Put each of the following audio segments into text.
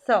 100।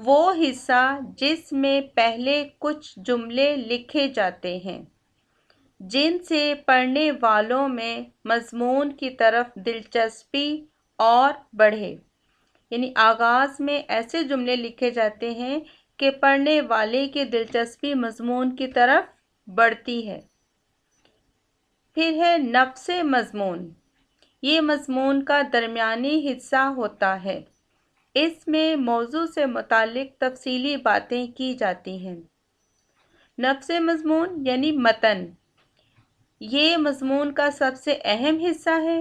وہ حصہ جس میں پہلے کچھ جملے لکھے جاتے ہیں جن سے پڑھنے والوں میں مضمون کی طرف دلچسپی اور بڑھے، یعنی آغاز میں ایسے جملے لکھے جاتے ہیں کہ پڑھنے والے کی دلچسپی مضمون کی طرف بڑھتی ہے۔ پھر ہے نفس مضمون، یہ مضمون کا درمیانی حصہ ہوتا ہے، اس میں موضوع سے متعلق تفصیلی باتیں کی جاتی ہیں۔ نفس مضمون یعنی متن، یہ مضمون کا سب سے اہم حصہ ہے،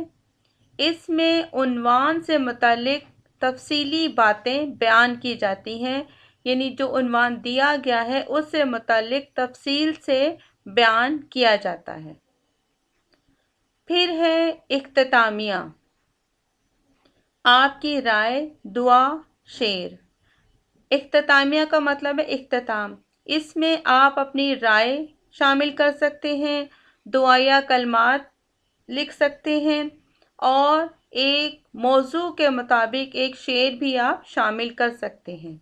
اس میں عنوان سے متعلق تفصیلی باتیں بیان کی جاتی ہیں، یعنی جو عنوان دیا گیا ہے اس سے متعلق تفصیل سے بیان کیا جاتا ہے۔ پھر ہے اختتامیہ، آپ کی رائے، دعا، شعر۔ اختتامیہ کا مطلب ہے اختتام، اس میں آپ اپنی رائے شامل کر سکتے ہیں، دعائیہ کلمات لکھ سکتے ہیں اور ایک موضوع کے مطابق ایک شعر بھی آپ شامل کر سکتے ہیں۔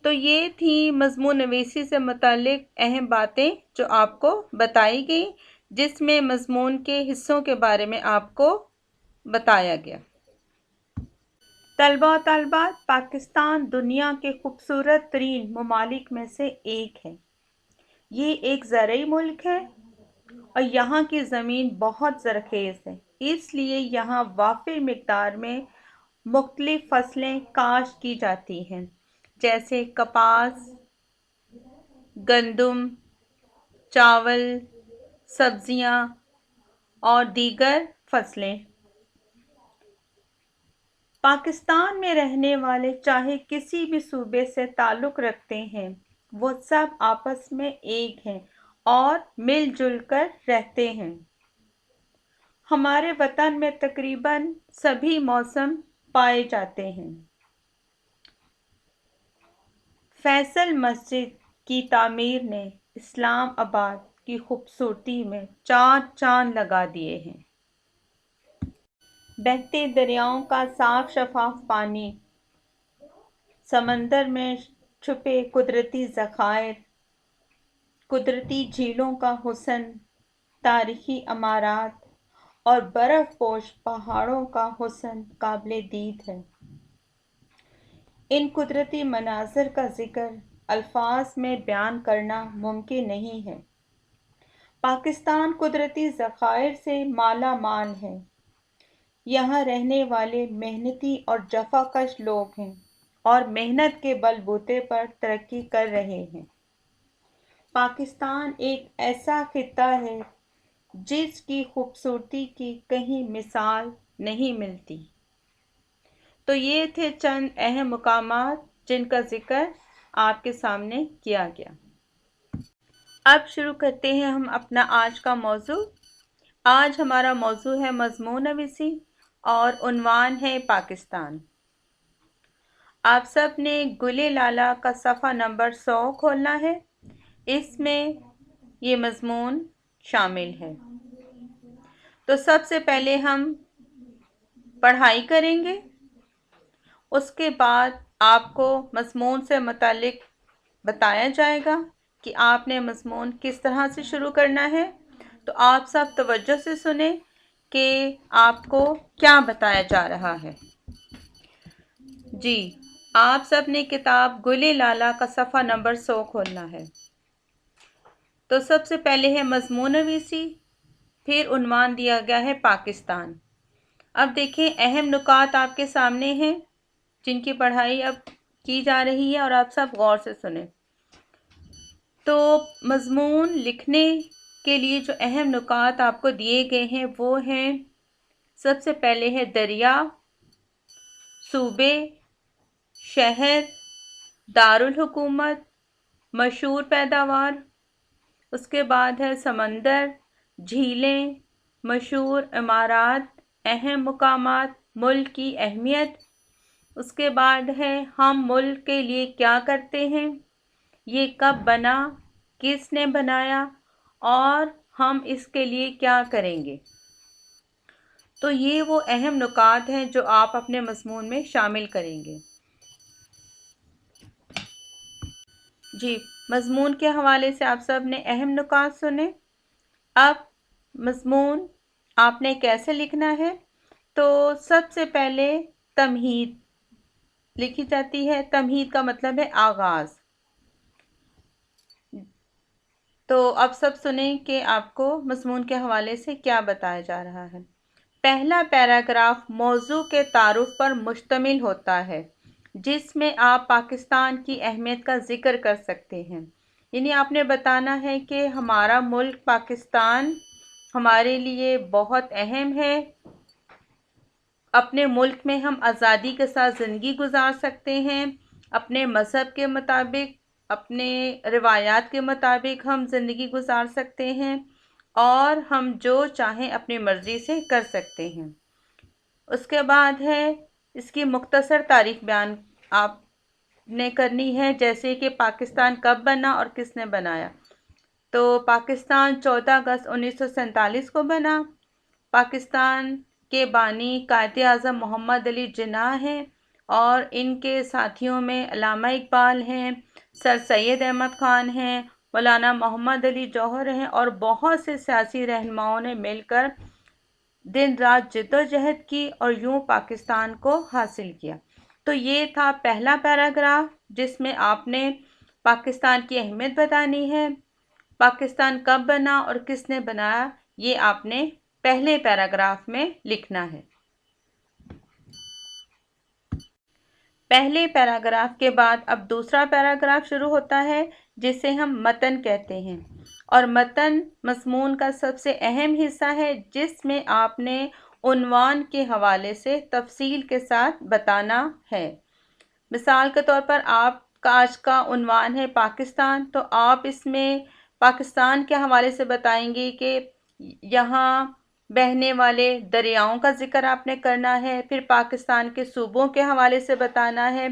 تو یہ تھی مضمون نویسی سے متعلق اہم باتیں جو آپ کو بتائی گئی، جس میں مضمون کے حصوں کے بارے میں آپ کو بتایا گیا۔ طلباء و طالبات، پاکستان دنیا کے خوبصورت ترین ممالک میں سے ایک ہے۔ یہ ایک زرعی ملک ہے اور یہاں کی زمین بہت زرخیز ہے، اس لیے یہاں وافر مقدار میں مختلف فصلیں کاشت کی جاتی ہیں، جیسے کپاس، گندم، چاول، سبزیاں اور دیگر فصلیں۔ پاکستان میں رہنے والے چاہے کسی بھی صوبے سے تعلق رکھتے ہیں، وہ سب آپس میں ایک ہیں اور مل جل کر رہتے ہیں۔ ہمارے وطن میں تقریباً سبھی موسم پائے جاتے ہیں۔ فیصل مسجد کی تعمیر نے اسلام آباد کی خوبصورتی میں چار چاند لگا دیے ہیں۔ بہتے دریاؤں کا صاف شفاف پانی، سمندر میں چھپے قدرتی ذخائر، قدرتی جھیلوں کا حسن، تاریخی عمارات اور برف پوش پہاڑوں کا حسن قابل دید ہے۔ ان قدرتی مناظر کا ذکر الفاظ میں بیان کرنا ممکن نہیں ہے۔ پاکستان قدرتی ذخائر سے مالا مال ہے۔ یہاں رہنے والے محنتی اور جفاکش لوگ ہیں اور محنت کے بل بوتے پر ترقی کر رہے ہیں۔ پاکستان ایک ایسا خطہ ہے جس کی خوبصورتی کی کہیں مثال نہیں ملتی۔ تو یہ تھے چند اہم مقامات جن کا ذکر آپ کے سامنے کیا گیا۔ اب شروع کرتے ہیں ہم اپنا آج کا موضوع۔ آج ہمارا موضوع ہے مضمون نویسی اور عنوان ہے پاکستان۔ آپ سب نے گل لالہ کا صفحہ نمبر 100 کھولنا ہے، اس میں یہ مضمون شامل ہے۔ تو سب سے پہلے ہم پڑھائی کریں گے، اس کے بعد آپ کو مضمون سے متعلق بتایا جائے گا کہ آپ نے مضمون کس طرح سے شروع کرنا ہے۔ تو آپ سب توجہ سے سنیں کہ آپ کو کیا بتایا جا رہا ہے۔ جی، آپ سب نے کتاب گل لالہ کا صفحہ نمبر 100 کھولنا ہے۔ تو سب سے پہلے ہے مضمون نویسی، پھر عنوان دیا گیا ہے پاکستان۔ اب دیکھیں اہم نکات آپ کے سامنے ہیں جن کی پڑھائی اب کی جا رہی ہے اور آپ سب غور سے سنیں۔ تو مضمون لکھنے کے لیے جو اہم نکات آپ کو دیے گئے ہیں وہ ہیں، سب سے پہلے ہے دریا، صوبے، شہر، دارالحکومت، مشہور پیداوار، اس کے بعد ہے سمندر، جھیلیں، مشہور عمارات، اہم مقامات، ملک کی اہمیت، اس کے بعد ہے ہم ملک کے لیے کیا کرتے ہیں، یہ کب بنا، کس نے بنایا اور ہم اس کے لیے کیا کریں گے۔ تو یہ وہ اہم نکات ہیں جو آپ اپنے مضمون میں شامل کریں گے۔ جی، مضمون کے حوالے سے آپ سب نے اہم نکات سنے۔ اب مضمون آپ نے کیسے لکھنا ہے؟ تو سب سے پہلے تمہید لکھی جاتی ہے۔ تمہید کا مطلب ہے آغاز۔ تو اب سب سنیں کہ آپ کو مضمون کے حوالے سے کیا بتایا جا رہا ہے۔ پہلا پیراگراف موضوع کے تعارف پر مشتمل ہوتا ہے، جس میں آپ پاکستان کی اہمیت کا ذکر کر سکتے ہیں۔ یعنی آپ نے بتانا ہے کہ ہمارا ملک پاکستان ہمارے لیے بہت اہم ہے۔ اپنے ملک میں ہم آزادی کے ساتھ زندگی گزار سکتے ہیں، اپنے مذہب کے مطابق، اپنے روایات کے مطابق ہم زندگی گزار سکتے ہیں، اور ہم جو چاہیں اپنی مرضی سے کر سکتے ہیں۔ اس کے بعد ہے اس کی مختصر تاریخ بیان آپ نے کرنی ہے، جیسے کہ پاکستان کب بنا اور کس نے بنایا۔ تو پاکستان 14 اگست 1947 کو بنا۔ پاکستان کے بانی قائد اعظم محمد علی جناح ہیں، اور ان کے ساتھیوں میں علامہ اقبال ہیں، سر سید احمد خان ہیں، مولانا محمد علی جوہر ہیں، اور بہت سے سیاسی رہنماؤں نے مل کر دن رات جدوجہد کی اور یوں پاکستان کو حاصل کیا۔ تو یہ تھا پہلا پیراگراف، جس میں آپ نے پاکستان کی اہمیت بتانی ہے۔ پاکستان کب بنا اور کس نے بنایا، یہ آپ نے پہلے پیراگراف میں لکھنا ہے۔ پہلے پیراگراف کے بعد اب دوسرا پیراگراف شروع ہوتا ہے، جسے ہم متن کہتے ہیں، اور متن مضمون کا سب سے اہم حصہ ہے، جس میں آپ نے عنوان کے حوالے سے تفصیل کے ساتھ بتانا ہے۔ مثال کے طور پر آپ کا آج کا عنوان ہے پاکستان، تو آپ اس میں پاکستان کے حوالے سے بتائیں گے کہ یہاں بہنے والے دریاؤں کا ذکر آپ نے کرنا ہے، پھر پاکستان کے صوبوں کے حوالے سے بتانا ہے،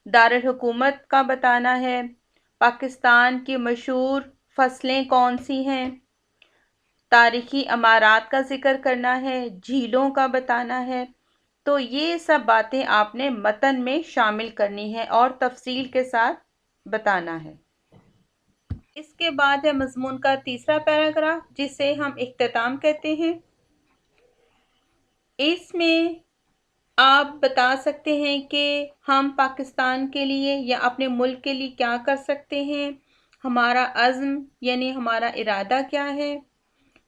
دارالحکومت کا بتانا ہے، پاکستان کی مشہور فصلیں کون سی ہیں، تاریخی عمارات کا ذکر کرنا ہے، جھیلوں کا بتانا ہے۔ تو یہ سب باتیں آپ نے متن میں شامل کرنی ہے اور تفصیل کے ساتھ بتانا ہے۔ اس کے بعد ہے مضمون کا تیسرا پیراگراف، جسے ہم اختتام کہتے ہیں۔ اس میں آپ بتا سکتے ہیں کہ ہم پاکستان کے لیے یا اپنے ملک کے لیے کیا کر سکتے ہیں، ہمارا عزم یعنی ہمارا ارادہ کیا ہے،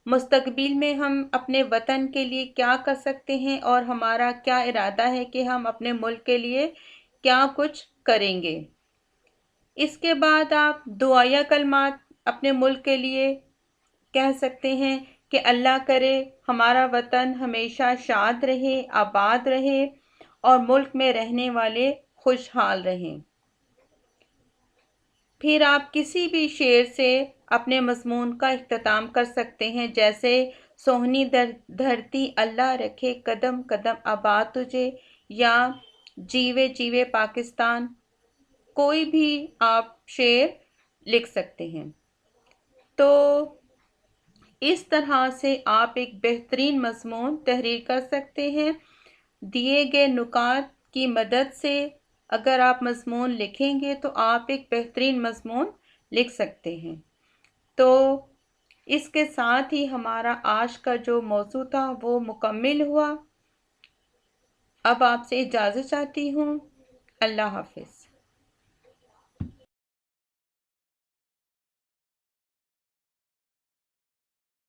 مستقبل میں ہم اپنے وطن کے لیے کیا کر سکتے ہیں، اور ہمارا کیا ارادہ ہے کہ ہم اپنے ملک کے لیے کیا کچھ کریں گے۔ اس کے بعد آپ دعائیہ کلمات اپنے ملک کے لیے کہہ سکتے ہیں کہ اللہ کرے ہمارا وطن ہمیشہ شاد رہے، آباد رہے، اور ملک میں رہنے والے خوشحال رہیں۔ پھر آپ کسی بھی شعر سے اپنے مضمون کا اختتام کر سکتے ہیں، جیسے سونی دھرتی اللہ رکھے قدم قدم آباد تجھے، یا جیوے جیوے پاکستان۔ کوئی بھی آپ شعر لکھ سکتے ہیں۔ تو اس طرح سے آپ ایک بہترین مضمون تحریر کر سکتے ہیں۔ دیے گئے نکات کی مدد سے اگر آپ مضمون لکھیں گے تو آپ ایک بہترین مضمون لکھ سکتے ہیں۔ تو اس کے ساتھ ہی ہمارا آج کا جو موضوع تھا وہ مکمل ہوا۔ اب آپ سے اجازت چاہتی ہوں۔ اللہ حافظ۔